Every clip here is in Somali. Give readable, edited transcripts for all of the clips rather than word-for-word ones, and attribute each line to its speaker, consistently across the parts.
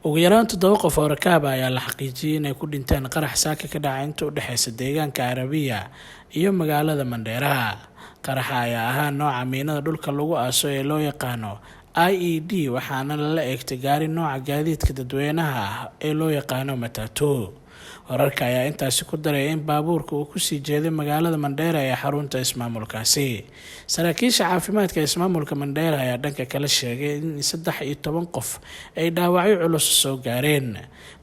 Speaker 1: ugu yaraan 7 qof oo rakaab ah ayaa la xaqiijiyay inay ku dhinteen qarax saaka ka dhacay inta u dhaxaysa deegaanka Arabiya iyo magaalada Mandheera. Qaraxa ayaa ahaa nooca miinada dhulka lagu aaso ee loo yaqaano IED waxaana la eegtay gaari nooca gaadiidka dadweynaha ah ee loo yaqaano matatu. Wararka ayaa intaasi ku daray in baabuurka uu ku sii jeeday magaalada Mandheera ee xarunta ismaamulkaasi. Saraakiisha caafimaadka ismaamulka Mandheera ayaa dhanka kale sheegay in 13 qof ay dhaawacyo culus soo gaareen.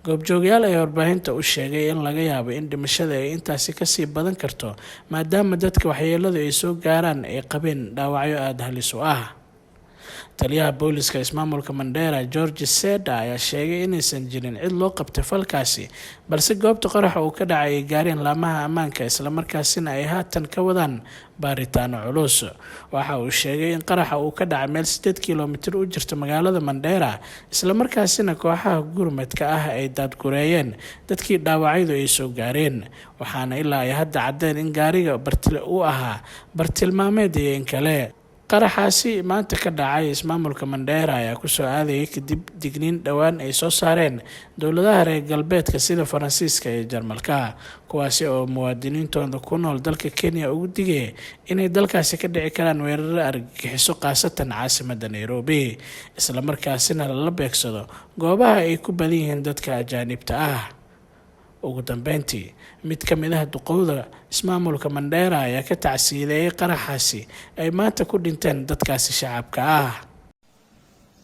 Speaker 1: Goobjoogayaal ayaa warbaahinta u sheegay in laga yaabo in dhimashada ay intaasi ka sii badan karto maadaama dadka waxyeeladu ay soo gaaraan ay qabeen dhaawacyo aad halis u ah. Taliyaha booliska ismaamulka Mandheera George Seda ayaa sheegay inaysan jirin cid loo qabtay falkaasi balse goobta qaraxa uu ka dhacay ay gaareen laamaha ammaanka isla markaasina ay haatan ka wadaan baaritaano culus. Waxa uu sheegay in qaraxa uu ka dhacay meel 8 kiiloomitir u jirta magaalada Mandheera isla markaasina kooxaha gurmadka ah ay daadgureeyeen dadkii dhaawacyadu ay soo gaareen. Waxaana ilaa ay hadda cadeen in gaariga uu ahaa bartilmaameed iyo in kale. qaraxaasi maanta ka dhacay ismaamulka Mandheera ayaa ku soo aadayay kadib digniin dhawaan ay soo saareen dowladaha reer galbeedka sida Faransiiska iyo Jarmalka kuwaasi oo muwaadiniintooda ku nool dalka Kenya ugu digay inay dalkaasi ka dhici karaan weerar argagixiso qaasatan caasimadda Nairobi isla markaasina la beegsado goobaha ay ku badan yihiin dadka ajaanibta ah. ugu dambeyntii mid ka mid ah duqowda ismaamulka Mandheera ayaa ka tacsiideeyay qaraxaasi ay maanta ku dhinteen dadkaasi shacabka ah.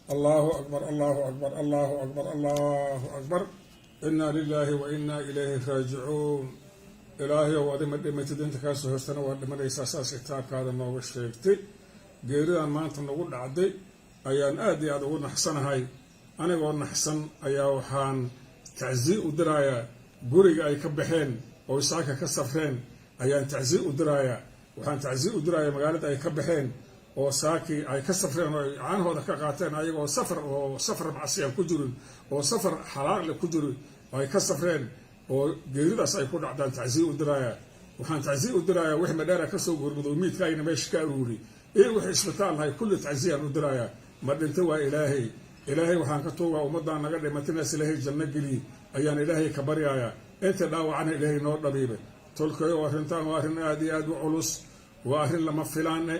Speaker 2: Allahu akbar Allahu akbar Allahu akbar Allahu akbar inna lillahi wa inna ilayhi raaji'uun. Ilaahay oo wada madhamatid inta ka soo hoostana waa dhimanaysa saas kitaabkaada nooga sheegtay. Geeridan maanta nagu dhacday ayaan aad iyo aad ugu naxsanahay. Anigoo naxsan ayaa waxaan tacsiin u dirayaa guriga ay ka baxeen oo saaka ka safreen ayaan tacsiin u dirayaa. Waxaan tacsiin u dirayaa magaalada ay ka baxeen oo saaki ay ka safreen oo caanahooda ka qaateen ayagoo safar macsiyan ku jirin oo safar xalaal ku jirin ay ka safreen oo geeridaas ay ku dhacdaan tacsiin u dirayaa. waxaan tacsiin u dirayaa wixii Mandheera ka soo gurmudo miidkayna meesha ka aruuri wixii isbitaal hay kulli tacsiin u dirayaa. ma dhinta waa ilaahay waxaan ka toogaa ummadaan naga dhimatayna ilaahay janno geli ayaan ilaahay ka baryayaa inta dhaawacana ilaahay noo dhabiibe. tolkayo arrintan waa arrin aad iyo aad u culus, waa arrin lama filaane.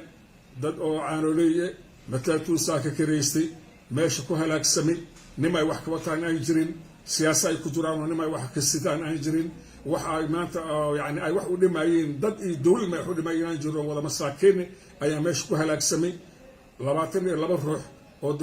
Speaker 2: dad oo caanoleeye mataatuu saaka karaystay meesha ku halaagsamay nimay wax ka wataan aan jirin, siyaasa ay ku jiraan nimay wax ka sidaan aan jirin, waxa ay maanta yani ay wax u dhimayeen dad iyo dawlad may wax u dhimayeen jiro wada masaakiin ayaa meesha ku halaagsamay. 22 ruux oo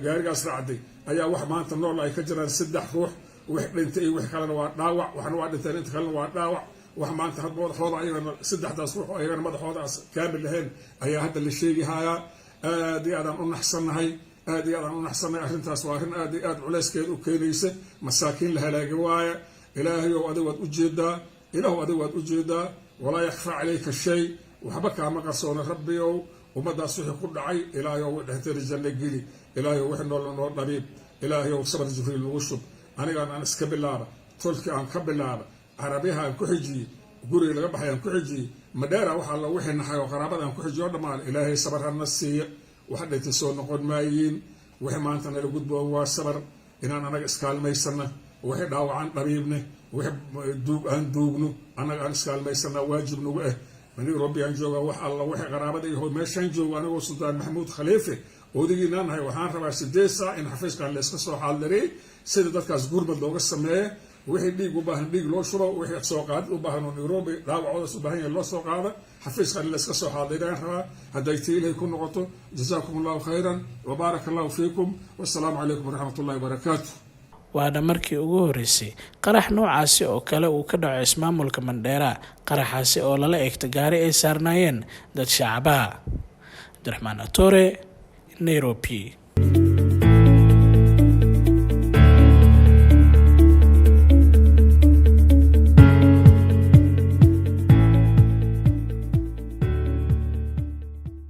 Speaker 2: gaarigaas raacday ayaa wax maanta nool ay ka jiraan 3 ruux wax dhintay iyo wax kalena waa dhaawac, waxna waa dhinteen inta kalena waa dhaawac. wax maanta hadda madaxooda ayagana 3daas ruux ayagana madaxoodaas kaamil lahayn ayaa hadda la sheegi hayaa. aad iyo aadaan u naxsanahay arrintaas waa arrin aad iyo aad culeyskeed u keenaysa. masaakiin la halaagi waaya. ilaahay oo adiga waad u jeedaa walaa yakhfa calayka shay, waxba kaama qarsoona rabbiyow. ummadaas wixii ku dhacay ilaahay oo dhexteeda janno geli, ilaahay oo wixii noo dhabiib, ilaahay oo sabar jibriil lagu shub. anigaan aan iska bilaaba, tolkii aan ka bilaaba, carabiyaha aan ku xijiyey, guriga laga baxay aan ku xijiyey, Mandheera waxa la wixii naxay oo qaraabada aan ku xijiyo dhammaan ilaahay sabar hana siiya. wax dhintay soo noqon maayiin. wixii maanta nala gudbo waa sabar inaan anaga iskaalmaysana, wixii dhaawacan dhabiibne, wixii aan duugno anaga aan iskaalmaysana waajib nagu ah. Nairobi aan joogaa wax alla wixii qaraabada iyo meeshaan joogo anigoo Sultaan Maxamuud Khaliife odagiinaan nahay. waxaan rabaa 8 saac in xafiiskan la iska soo xaadiray sida dadkaas gurmad looga sameeyo. wixii dhiig u baahan dhiig loo shubo, wixii soo qaad u baahan oo Nairobi dhaawacooda u baahan yahay loo soo qaado xafiiskan la iska soo xaadiray rabaa. haday tiilay ku noqoto jazaakumullahu khayran wa barakallahu fiikum wasalaamu calaykum waraxmatullahi wabarakaatuh.
Speaker 1: waana markii ugu horeysay qarax noocaasi oo kale uu ka dhaco ismaamulka Mandheera. qaraxaasi oo lala eegtay gaari ay saarnaayeen dad shacab ah. Abdiraxmaan Atore, Nairobi.